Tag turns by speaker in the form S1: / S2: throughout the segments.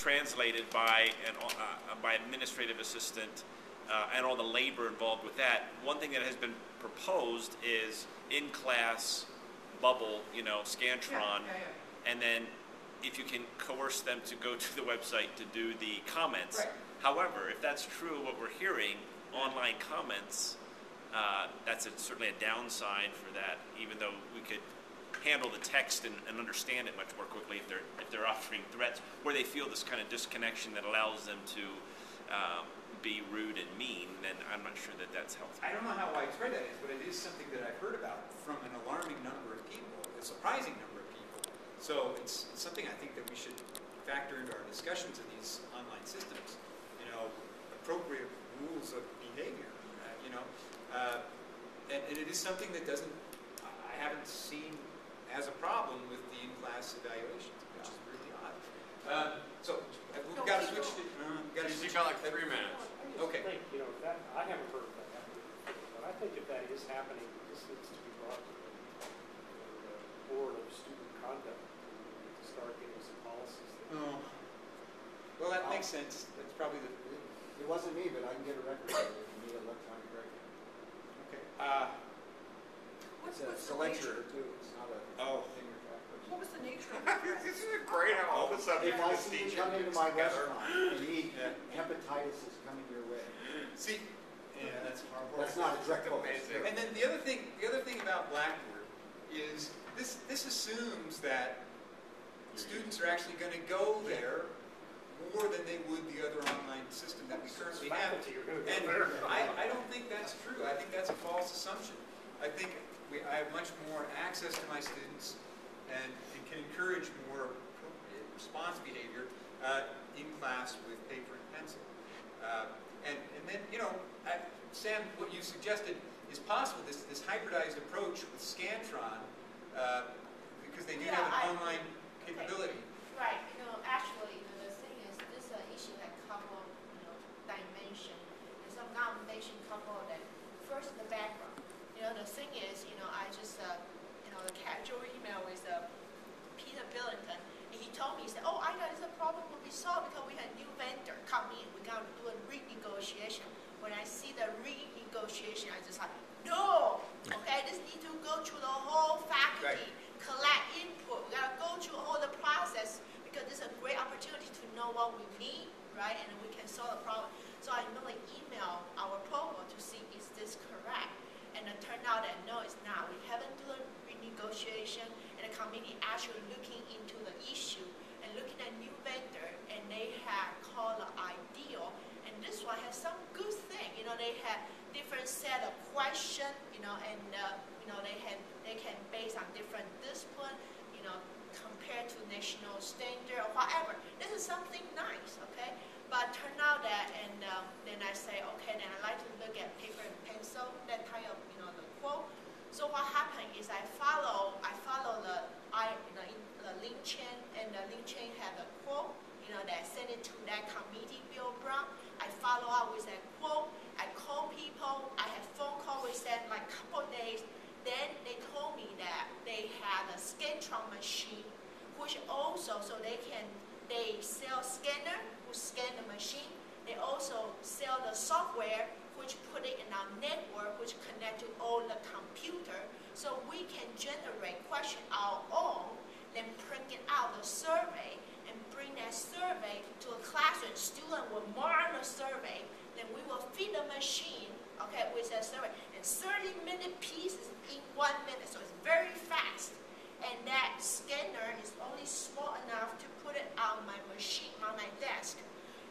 S1: translated by by administrative assistant and all the labor involved with that. One thing that has been proposed is in-class bubble, Scantron, and then if you can coerce them to go to the website to do the comments.
S2: Right.
S1: However, if that's true, what we're hearing, online comments, that's certainly a downside for that, even though we could handle the text and understand it much more quickly if they're offering threats, where they feel this kind of disconnection that allows them to be rude and mean, then I'm not sure that that's healthy.
S2: I don't know how widespread that is, but it is something that I've heard about from an alarming number of people, a surprising number of people. So it's something I think that we should factor into our discussions in these online systems. Appropriate rules of behavior. And it is something that I haven't seen as a problem with the in-class evaluations, which is really odd. So we've got to switch to.
S3: You got like 3 minutes.
S2: Okay.
S4: I think, that I haven't heard of that happening before, but I think if that is happening, this needs to be brought to the board of student conduct to start getting some policies.
S2: Well, that makes sense. That's probably the.
S5: It wasn't me, but I can get a record of it if you need electronic record.
S2: Okay.
S5: It's a lecture too. It's not a finger track.
S6: What was the nature of
S3: This is great how all of a sudden
S5: If I see you come into my restaurant and eat, hepatitis is coming your way.
S2: See, that's horrible.
S5: That's not a direct quote.
S2: And then the other thing about Blackboard is this assumes that students are actually going to go there more than they would the other online system that we currently have. And I don't think that's true. I think that's a false assumption. I think I have much more access to my students and can encourage more appropriate response behavior in class with paper and pencil. And then, Sam, what you suggested is possible, this hybridized approach with Scantron, because they do have an online capability.
S7: Right. Actually, the thing is, this issue had couple, dimension, and some combination couple that first the background. The thing is, I just, the casual email with Peter Billington, and he told me, he said, I got this problem will be solved because we had a new vendor come in. We got to do a renegotiation. When I see the renegotiation, I just like, no, okay, this need to go through the whole faculty, collect input. We got to go through all the process because this is a great opportunity to know what we need, right, and we can solve the problem. So I normally email our program to see is this correct. And it turned out that no, it's not. We haven't done a renegotiation, and the committee actually looking into the issue and looking at new vendor, and they had called Ideal, and this one has some good thing. They had different set of questions, and they can base on different discipline, compared to national standard or whatever. This is something nice, okay? But turned out that, and then I say, okay, then I like to look at paper and pencil, that kind of, the quote. So what happened is I follow the link chain, and the link chain had a quote, that sent it to that committee, Bill Brown. I follow up with that quote. I call people. I had phone call with them like a couple of days. Then they told me that they had a Scantron machine, which also, so they sell scanner, who scan the machine. They also sell the software, which put it in our network, which connect to all the computer. So we can generate question our own, then print it out the survey, and bring that survey to a classroom. Student will mark the survey, then we will feed the machine, okay, with that survey. And 30-minute pieces in 1 minute, so it's very fast. And that scanner is only small enough to put it on my machine, on my desk.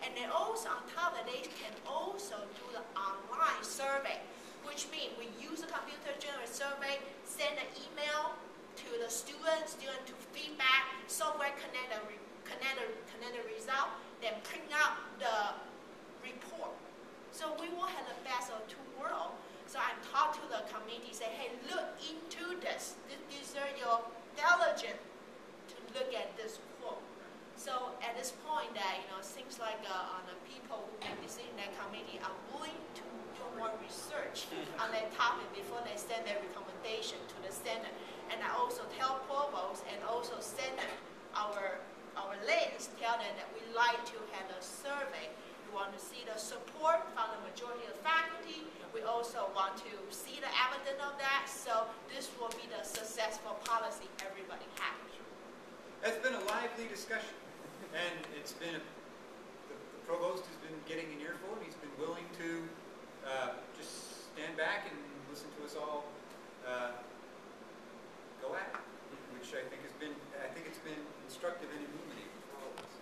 S7: And then also on top of it, they can also do the online survey, which means we use a computer-generated survey, send an email to the student to feedback, software connect the result, then print out the report. So we will have the best of two worlds. So I talked to the committee, say, hey, look into this. These are your diligent to look at this quote. So at this point, that things like the people who make decisions in that committee are willing to do more research on that topic before they send their recommendation to the Senate. And I also tell provost and also Senate, our our list, tell them that we like to have a survey. We want to see the support from the majority of faculty. We also want to see the evidence of that. So this will be the successful policy everybody has.
S2: It's been a lively discussion, and it's been the provost has been getting an earful, and he's been willing to just stand back and listen to us all go at it, which I think it's been instructive and illuminating for all of us.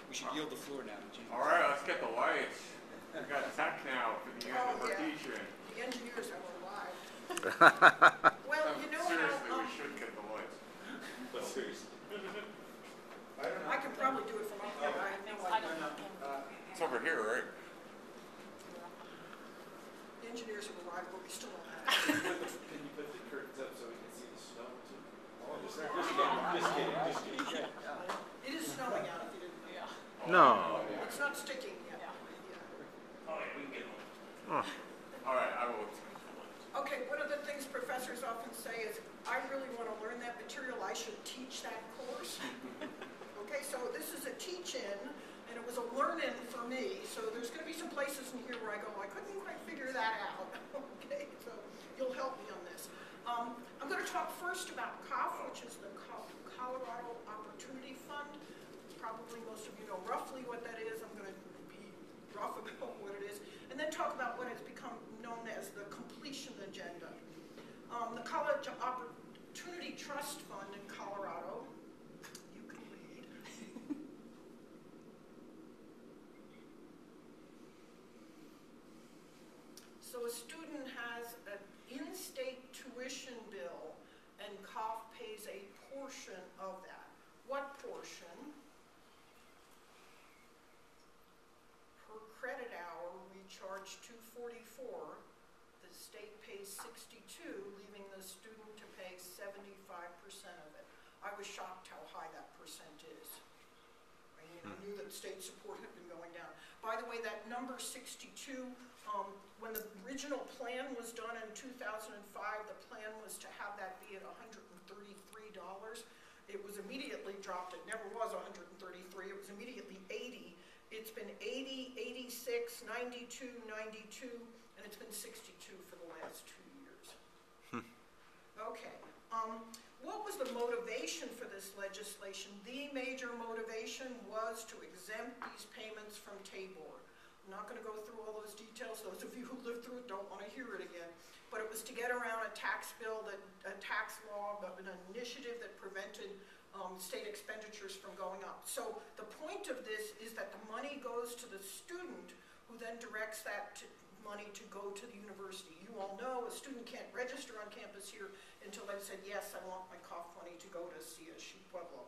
S5: We should yield the floor now to Gene.
S3: All right, let's get the lights. We got tech now for the end of our
S6: yeah.
S3: teaching.
S6: The engineers have arrived. Well, you know
S3: Seriously,
S6: how,
S3: we should get the lights.
S5: But seriously.
S6: I can probably do it from up here, I have no idea.
S3: It's over here, right?
S6: The engineers have arrived, but we still don't have.
S5: Can you put the curtains up so we can see the snow too? Oh, just kidding.
S6: It is snowing out if you didn't know.
S8: No.
S6: It's not sticking yet.
S1: Oh, yeah, we can get one.
S3: All right, I will.
S6: Okay, one of the things professors often say is, I really want to learn that material, I should teach that course. Okay, so this is a teach-in, and it was a learn-in for me, so there's going to be some places in here where I go, I couldn't quite figure that out. Okay, so you'll help me on this. I'm going to talk first about COF, which is the Colorado Opportunity Fund. Probably most of you know roughly what that is. I'm going to be rough about what it is, and then talk about what has become known as the completion agenda. The College Opportunity Trust Fund in Colorado, you can lead. So a student has an in-state tuition bill, and COF pays a portion of that. What portion? Per credit hour, we charge $244. The state pays $62, leaving the student to pay 75% of it. I was shocked how high that percent is. I knew that state support had been going down. By the way, that number 62, when the original plan was done in 2005, the plan was to have that be at $133. It was immediately dropped. It never was 133. It was immediately 80. It's been 80, 86, 92, 92, and it's been 62 for the last 2 years. Okay. What was the motivation for this legislation? The major motivation was to exempt these payments from TABOR. I'm not going to go through all those details. Those of you who lived through it don't want to hear it again. But it was to get around a tax bill, a tax law, an initiative that prevented state expenditures from going up. So the point of this is that the money goes to the student, who then directs that money to go to the university. You all know a student can't register on campus here until they've said, yes, I want my COF money to go to CSU Pueblo.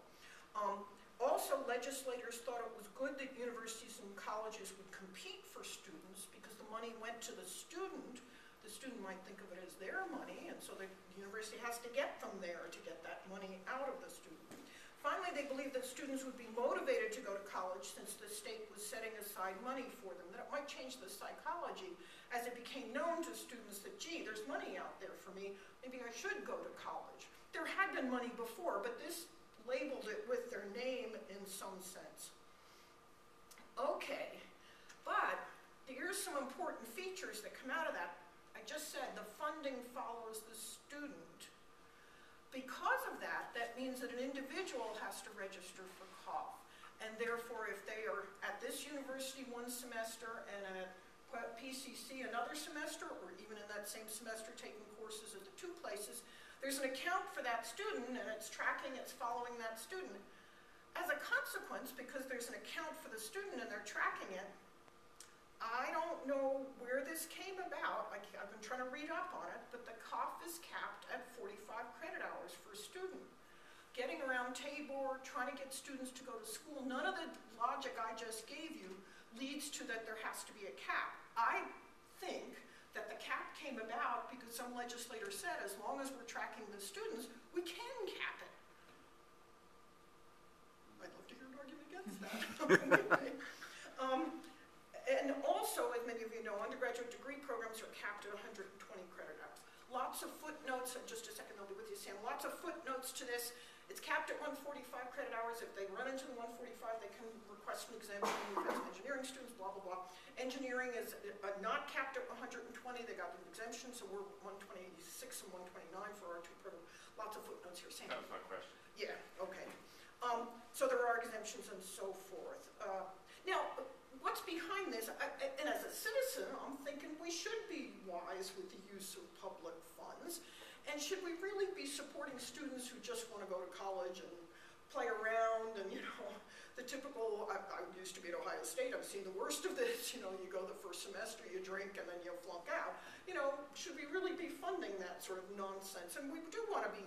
S6: Also, legislators thought it was good that universities and colleges would compete for students because the money went to the student. The student might think of it as their money, and so the university has to get them there to get that money out of the student. Finally, they believed that students would be motivated to go to college since the state was setting aside money for them, that it might change the psychology as it became known to students that, gee, there's money out there for me, maybe I should go to college. There had been money before, but this labeled it with their name in some sense. Okay, but here's some important features that come out of that. I just said the funding follows the student. Because of that, that means that an individual has to register for COF. And therefore, if they are at this university one semester and at PCC another semester, or even in that same semester taking courses at the two places, there's an account for that student, and it's tracking, it's following that student. As a consequence, because there's an account for the student and they're tracking it, I don't know where this came about. I've been trying to read up on it, but the COF is capped at 45 credit hours for a student. Getting around TABOR, trying to get students to go to school, none of the logic I just gave you leads to that there has to be a cap. I think that the cap came about because some legislator said as long as we're tracking the students, we can cap it. I'd love to hear an argument against that. And also, as many of you know, undergraduate degree programs are capped at 120 credit hours. Lots of footnotes, and just a second, I'll be with you, Sam. Lots of footnotes to this. It's capped capped at 145 credit hours. If they run into the 145, they can request an exemption. We've had some engineering students, blah, blah, blah. Engineering is not capped at 120. They got an exemption, so we're 126 and 129 for our two programs. Lots of footnotes here.
S3: That was my question.
S6: Yeah, okay. So there are exemptions and so forth. Now, what's behind this? And as a citizen, I'm thinking we should be wise with the use of public funds. And should we really be supporting students who just want to go to college and play around and, you know, the typical, I used to be at Ohio State, I've seen the worst of this, you know, you go the first semester, you drink, and then you flunk out. You know, should we really be funding that sort of nonsense? And we do want to be,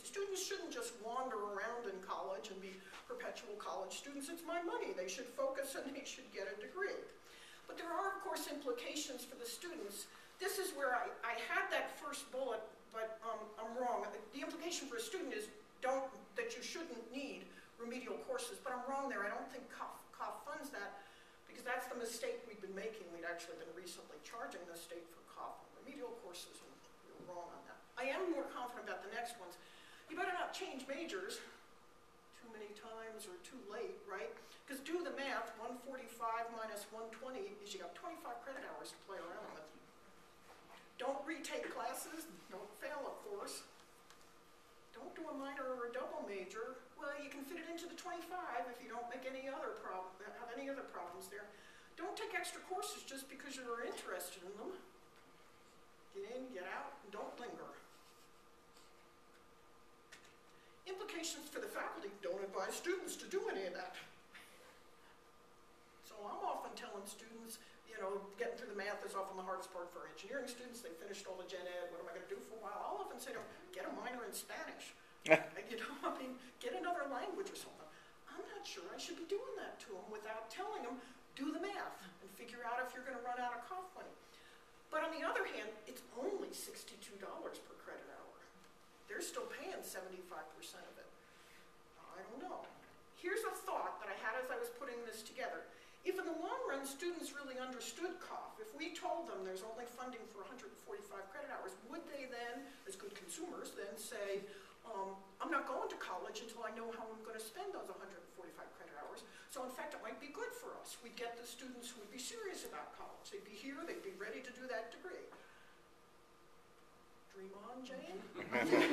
S6: students shouldn't just wander around in college and be perpetual college students. It's my money. They should focus and they should get a degree. But there are, of course, implications for the students. This is where I had that first bullet, but I'm wrong. The implication for a student is that you shouldn't need remedial courses, but I'm wrong there. I don't think COF funds that, because that's the mistake we've been making. We'd actually been recently charging the state for COF on remedial courses, and we were wrong on that. I am more confident about the next ones. You better not change majors too many times or too late, right? Because do the math, 145 minus 120 is you got 25 credit hours to play around with. Don't retake classes, don't fail a course. Don't do a minor or a double major. Well, you can fit it into the 25 if you don't make any other have any other problems there. Don't take extra courses just because you're interested in them. Get in, get out, and don't linger. Implications for the faculty: don't advise students to do any of that. So I'm often telling students, you know, getting through the math is often the hardest part for engineering students. They finished all the gen ed. What am I going to do for a while? I'll often say to them, get a minor in Spanish. You know, I mean, get another language or something. I'm not sure I should be doing that to them without telling them, do the math and figure out if you're going to run out of COF money. But on the other hand, it's only $62 per credit hour. They're still paying 75% of it. I don't know. Here's a thought that I had as I was putting this together. If in the long run students really understood COF, if we told them there's only funding for 145 credit hours, would they then, as good consumers, then say, I'm not going to college until I know how I'm going to spend those 145 credit hours. So in fact, it might be good for us. We'd get the students who would be serious about college. They'd be here, they'd be ready to do that degree. Dream on, Jane? Okay.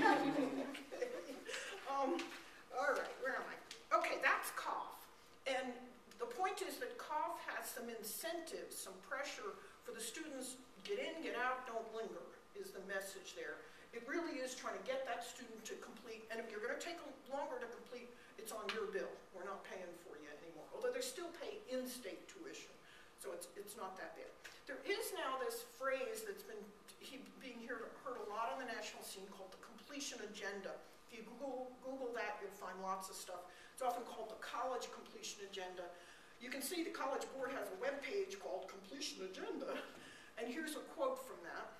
S6: All right, where am I? Okay, that's COF. And the point is that COF has some incentives, some pressure for the students. Get in, get out, don't linger, is the message there. It really is trying to get that student to complete, and if you're going to take longer to complete, it's on your bill. We're not paying for you anymore, although they still pay in-state tuition, so it's not that bad. There is now this phrase that's been being heard a lot on the national scene called the completion agenda. If you Google that, you'll find lots of stuff. It's often called the college completion agenda. You can see the College Board has a web page called Completion Agenda, and here's a quote from that.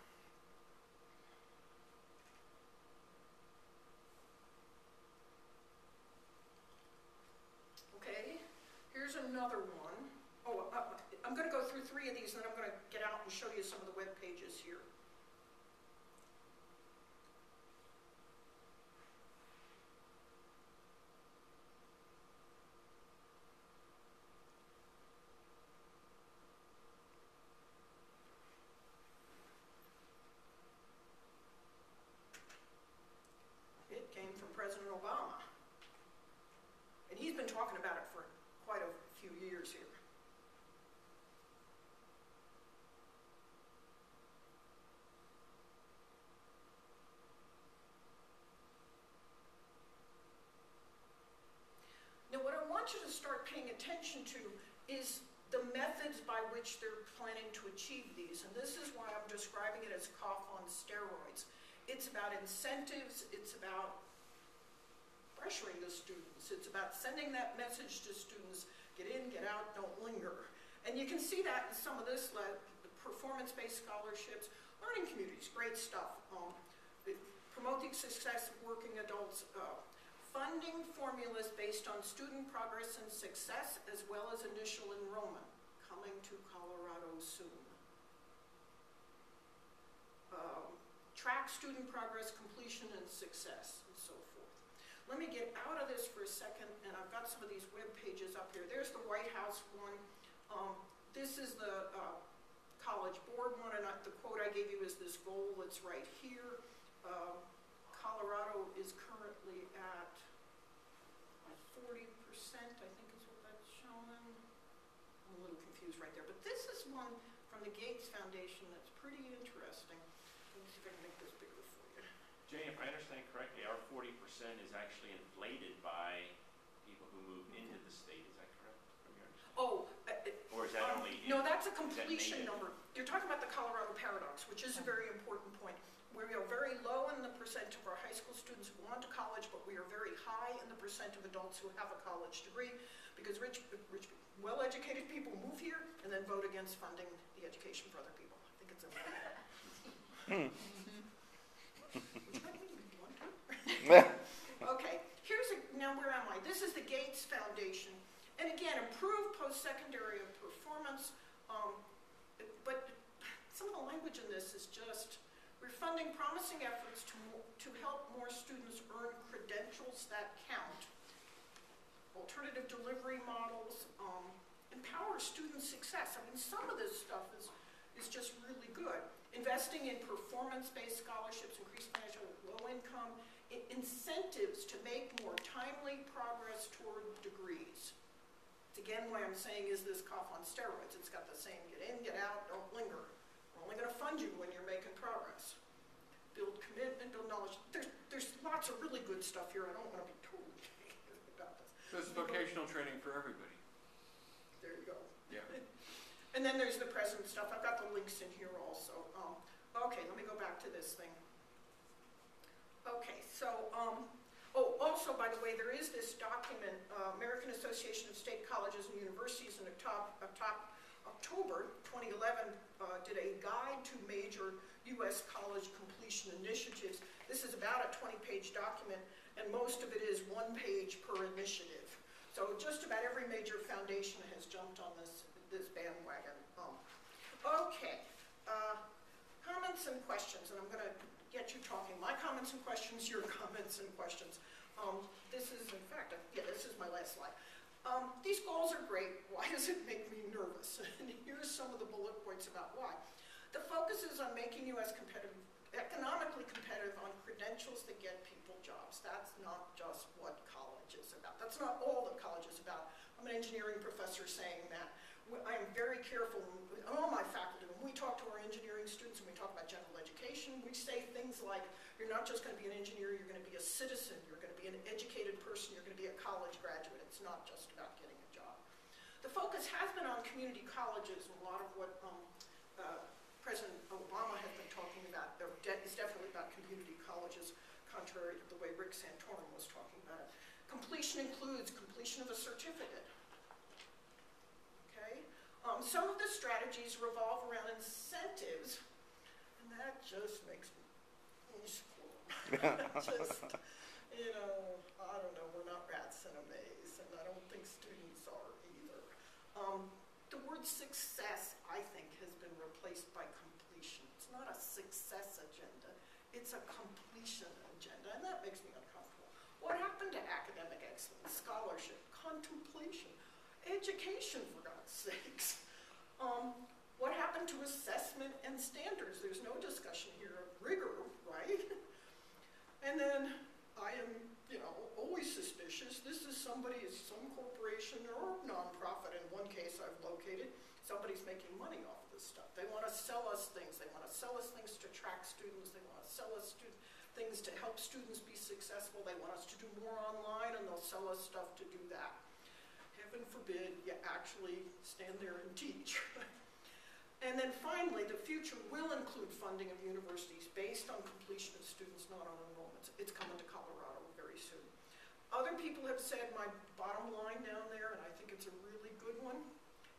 S6: Okay, here's another one. Oh, I'm going to go through 3 of these, and then I'm going to get out and show you some of the web pages here. It came from President Obama. And he's been talking about it for quite a few years here. Now, what I want you to start paying attention to is the methods by which they're planning to achieve these. And this is why I'm describing it as COF on steroids. It's about incentives, it's about pressuring the students, it's about sending that message to students, get in, get out, don't linger. And you can see that in some of this, performance-based scholarships, learning communities, great stuff. Promoting success of working adults, funding formulas based on student progress and success, as well as initial enrollment, coming to Colorado soon. Track student progress, completion, and success, and so forth. Let me get out of this for a second, and I've got some of these web pages up here. There's the White House one. This is the College Board one, and the quote I gave you is this goal that's right here. Colorado is currently at 40%, I think is what that's showing. I'm a little confused right there, but this is one from the Gates Foundation that's pretty interesting. Let me see if I can make this bigger for you.
S1: Jane, if I understand correctly, our 40% is actually inflated by people who move into the state. Is that correct? From your understanding?
S6: Oh,
S1: Or is that only?
S6: no, that's a
S1: is that
S6: completion
S1: native?
S6: number. You're talking about the Colorado paradox, which is a very important point. We are very low in the percent of our high school students who want to college, but we are very high in the percent of adults who have a college degree, because rich well-educated people move here and then vote against funding the education for other people. I think it's a which might mean you want to. Okay, now where am I? This is the Gates Foundation. And again, improve post-secondary performance, but some of the language in this is just, we're funding promising efforts to help more students earn credentials that count, alternative delivery models, empower student success. I mean, some of this stuff is just really good. Investing in performance-based scholarships, increased financial low income, incentives to make more timely progress toward degrees. It's again why I'm saying, is this cough on steroids? It's got the same get in, get out, don't linger. We're only going to fund you when you're making progress. Build commitment, build knowledge. There's lots of really good stuff here. I don't want to be totally negative about this.
S3: So it's vocational training for everybody.
S6: There you go.
S3: Yeah.
S6: And then there's the present stuff. I've got the links in here also. Okay, let me go back to this thing. Okay, so, also, by the way, there is this document, American Association of State Colleges and Universities in October 2011 did a guide to major U.S. college completion initiatives. This is about a 20-page document, and most of it is 1 page per initiative. So just about every major foundation has jumped on this bandwagon. Okay, comments and questions, and I'm going to get you talking. My comments and questions, your comments and questions. This is, in fact, this is my last slide. These goals are great. Why does it make me nervous? And here's some of the bullet points about why. The focus is on making U.S. economically competitive on credentials that get people jobs. That's not just what college is about. That's not all that college is about. I'm an engineering professor saying that. I am very careful, and all my faculty, when we talk to our engineering students and we talk about general education, we say things like, you're not just going to be an engineer, you're going to be a citizen, you're going to be an educated person, you're going to be a college graduate. It's not just about getting a job. The focus has been on community colleges, and a lot of what President Obama has been talking about is definitely about community colleges, contrary to the way Rick Santorum was talking about it. Completion includes completion of a certificate. Okay? Some of the strategies revolve around incentives, and that just makes me squirm. Just, I don't know, we're not rats in a maze, and I don't think students are either. The word success, I think, has been replaced by completion. It's not a success agenda, it's a completion agenda, and that makes me uncomfortable. What happened to academic excellence, scholarship, contemplation, education, for God's sakes? What happened to assessment and standards? There's no discussion here of rigor, right? And then I am, always suspicious. This is some corporation or nonprofit, in one case I've located, somebody's making money off of this stuff. They want to sell us things. They want to sell us things to attract students. They want to sell us things to help students be successful. They want us to do more online, and they'll sell us stuff to do that. Heaven forbid you actually stand there and teach. And then finally, the future will include funding of universities based on completion of students, not on enrollments. It's coming to Colorado very soon. Other people have said my bottom line down there, and I think it's a really good one: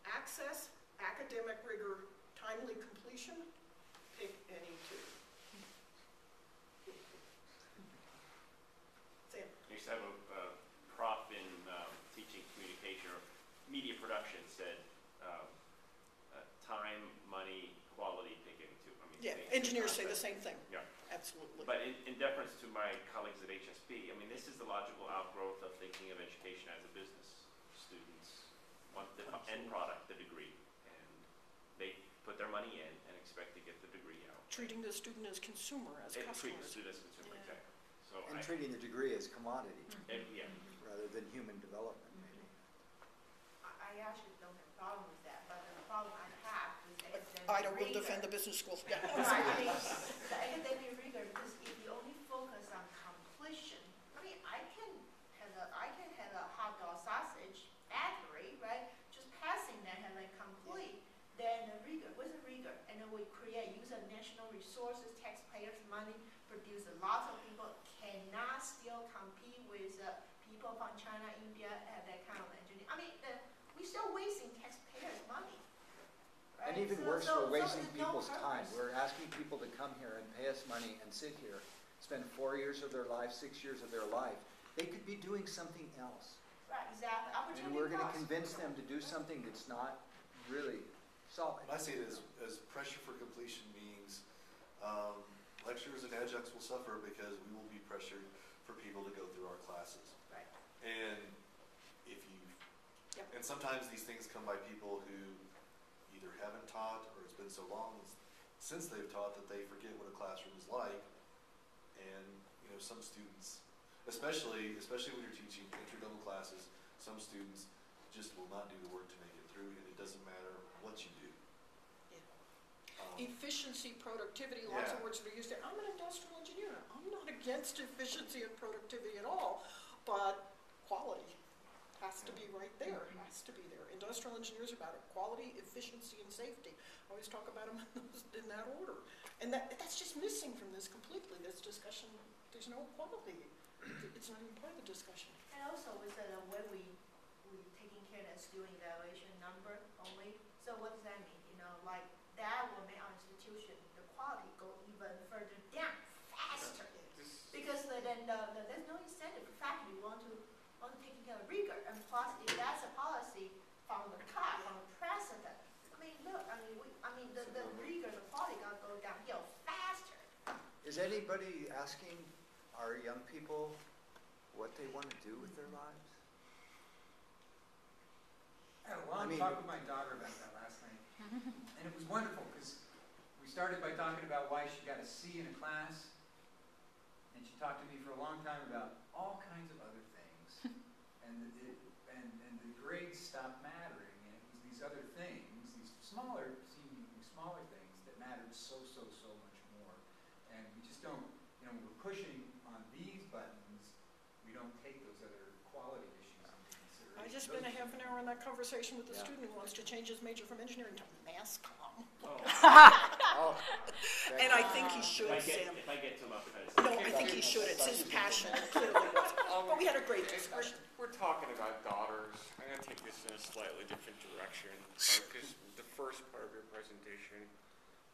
S6: access, academic rigor, timely completion, pick any two. Sam?
S1: I used to have a prof in teaching communication or media production said time, money, quality, pick any two. I mean,
S6: Yeah, engineers say the same thing.
S1: Yeah.
S6: Absolutely.
S1: But in deference to my colleagues at HSB, I mean, this is the logical outgrowth of thinking of education as a business. Students want the end product, the degree, and they put their money in and expect to get the degree out.
S6: Treating the student as consumer, as
S1: And treat the
S6: customers.
S1: student as consumer,
S6: Yeah.
S1: exactly. So
S8: And treating the degree as commodity
S1: yeah.
S8: rather than human development, maybe.
S7: I actually don't have a problem with that, but the problem I have with the academic
S6: Ida will
S7: rigor.
S6: defend the business school. Yeah.
S7: Right, I mean, the academic rigor, because if you only focus on completion, I mean, I can have a hot dog sausage factory, right? Just passing that and like complete. Then the rigor, what's the rigor? And then we use a national resources, taxpayers' money, produce a lot of people, cannot still compete with people from China, India, have that kind of engineering. I mean, we're still wasting taxpayers' money. Right?
S8: And even
S7: So-
S8: worse,
S7: so-
S8: we're
S7: so
S8: wasting
S7: there's no
S8: people's time.
S7: purpose.
S8: We're asking people to come here and pay us money and sit here, spend 4 years of their life, 6 years of their life. They could be doing something else.
S7: Right, exactly.
S8: And
S7: Opportunity
S8: we're going to
S7: cost.
S8: convince them to do something that's not really solid.
S9: I see it as pressure for completion means lecturers and adjuncts will suffer because we will be pressured for people to go through our classes.
S7: Right.
S9: And if you,
S6: Yep.
S9: and sometimes these things come by people who either haven't taught or it's been so long since they've taught that they forget what a classroom is like. And some students, especially when you're teaching entry-level classes, some students just will not do the work to make it through, and it doesn't matter what you do.
S6: Efficiency, productivity, lots of
S9: Yeah.
S6: words that are used there. I'm an industrial engineer. I'm not against efficiency and productivity at all, but quality has to be right there, has to be there. Industrial engineers are about it. Quality, efficiency, and safety. I always talk about them in that order. And that's just missing from this completely, this discussion. There's no quality. It's not even part of the discussion.
S7: And also with the way we taking care of that student evaluation number only. So what does that mean? Like that will make our institution, the quality go even further down, faster. Because then there's no incentive for faculty want to take care of rigor. And plus, if that's a policy from the top, from the president, I mean, look, the rigor, the quality got to go downhill faster.
S8: Is anybody asking our young people what they want to do with their lives?
S2: I had a long talk with my daughter about that last night. And it was wonderful because we started by talking about why she got a C in a class. And she talked to me for a long time about all kinds of other things. and the grades stopped mattering. And it was these other things, these smaller things that mattered so much more. And we just don't, we're pushing on these buttons. We don't take those other quality issues into consideration.
S6: I just spent a half an hour on that conversation with a
S8: Yeah.
S6: student who wants to change his major from engineering to mass comm.
S8: Oh,
S6: And I think he should, Sam.
S1: If I get to him up,
S6: No, I think he should. It's his passion. It clearly was. But we had a great discussion.
S3: We're talking about daughters. I'm going to take this in a slightly different direction because the first part of your presentation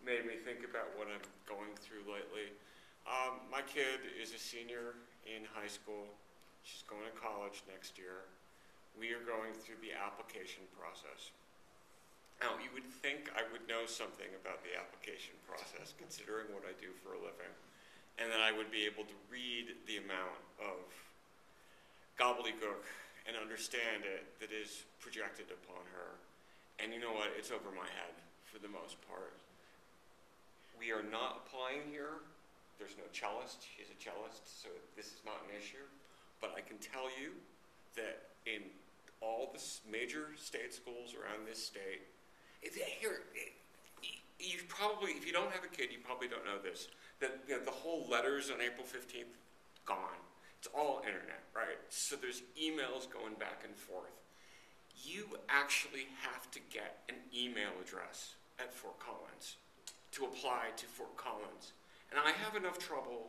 S3: made me think about what I'm going through lately. My kid is a senior in high school. She's going to college next year. We are going through the application process. Now, you would think I would know something about the application process, considering what I do for a living, and that I would be able to read the amount of gobbledygook and understand it that is projected upon her. And you know what? It's over my head for the most part. We are not applying here. There's no cellist. She's a cellist, so this is not an issue. But I can tell you that in all the major state schools around this state, you probably, if you don't have a kid, you probably don't know this, that the whole letters on April 15th, gone. It's all internet, right? So there's emails going back and forth. You actually have to get an email address at Fort Collins to apply to Fort Collins. And I have enough trouble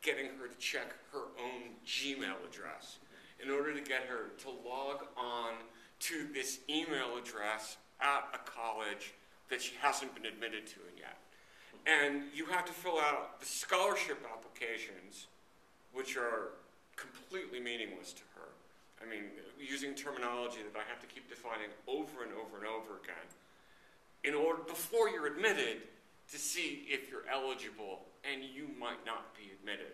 S3: getting her to check her own Gmail address in order to get her to log on to this email address at a college that she hasn't been admitted to yet. And you have to fill out the scholarship applications, which are completely meaningless to her. I mean, using terminology that I have to keep defining over and over and over again. Before you're admitted, to see if you're eligible, and you might not be admitted.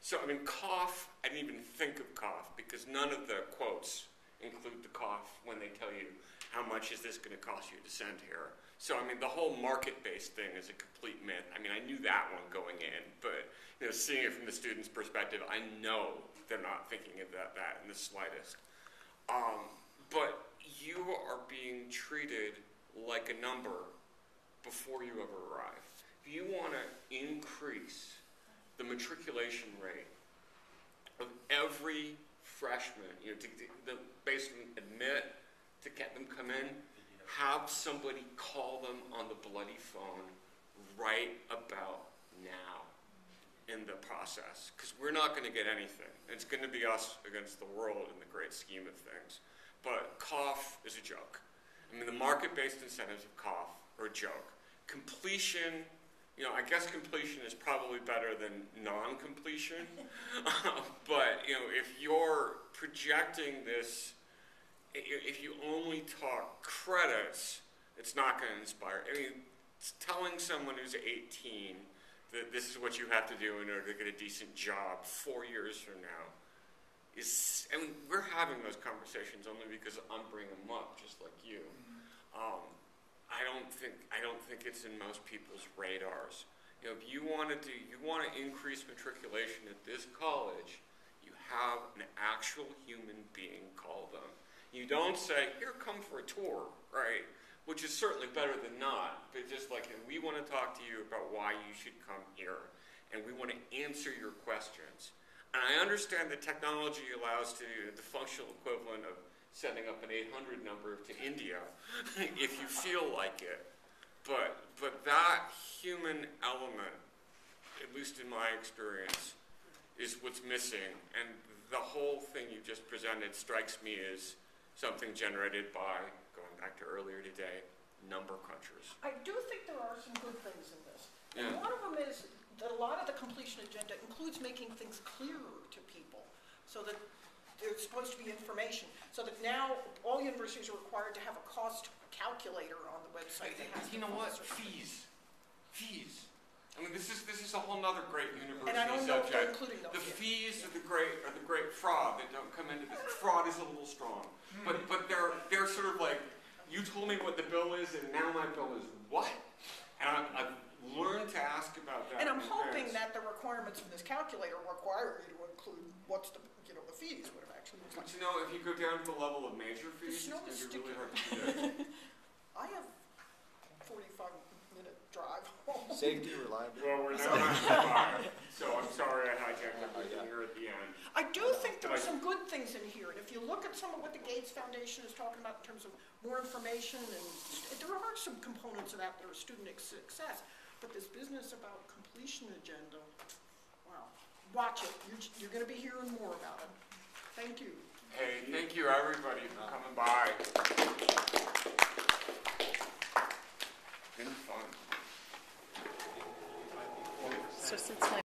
S3: So, I mean, cough, I didn't even think of cough, because none of the quotes include the cough when they tell you how much is this going to cost you to send here. So, I mean, the whole market-based thing is a complete myth. I mean, I knew that one going in, but, you know, seeing it from the student's perspective, I know they're not thinking of that in the slightest. But you are being treated like a number before you ever arrive. If you want to increase the matriculation rate of every freshman, you know, to basically admit, to get them come in, have somebody call them on the bloody phone right about now in the process, because we're not going to get anything. It's going to be us against the world in the great scheme of things. But cough is a joke. I mean, the market-based incentives of cough are a joke. Completion, you know, I guess completion is probably better than non-completion. But, you know, if you're projecting this, if you only talk credits, it's not going to inspire. I mean, telling someone who's 18 that this is what you have to do in order to get a decent job 4 years from now is, I mean, we're having those conversations only because I'm bringing them up, just like you. I don't think it's in most people's radars. You know, if you want to increase matriculation at this college, you have an actual human being call them. You don't say, here, come for a tour, right? Which is certainly better than not, but just like, we want to talk to you about why you should come here, and we want to answer your questions. And I understand that technology allows the functional equivalent of sending up an 800 number to India, if you feel like it. But that human element, at least in my experience, is what's missing. And the whole thing you just presented strikes me as something generated by, going back to earlier today, number crunchers.
S6: I do think there are some good things in this. And
S3: Yeah.
S6: one of them is that a lot of the completion agenda includes making things clearer to people so that there's supposed to be information. So that now all universities are required to have a cost calculator on the website. that has
S3: You know
S6: the
S3: what?
S6: costs.
S3: Fees. I mean, this is a whole other great university
S6: And I don't know if they're
S3: subject.
S6: including those
S3: The
S6: yet.
S3: fees are the great fraud that don't come into this. Fraud is a little strong, but they're sort of like, you told me what the bill is, and now my bill is what? And I've learned to ask about that.
S6: And I'm
S3: in
S6: hoping
S3: advance.
S6: that the requirements of this calculator require you to include what's the fees, what it actually looks like.
S3: But you know, if you go down to the level of major fees,
S6: snow
S3: it's
S6: is
S3: going to be really
S6: sticky.
S3: hard to do that.
S6: I have 45-minute drive home.
S8: Safety, reliability.
S3: Well, we're now on 5, so I'm sorry I hijacked everything here at the end.
S6: I do think there are some good things in here, and if you look at some of what the Gates Foundation is talking about in terms of more information, and there are some components of that that are student success, but this business about completion agenda, wow, watch it. You're going to be hearing more about it. Thank you.
S3: Hey, thank you everybody for coming by. Been fun.
S10: So since my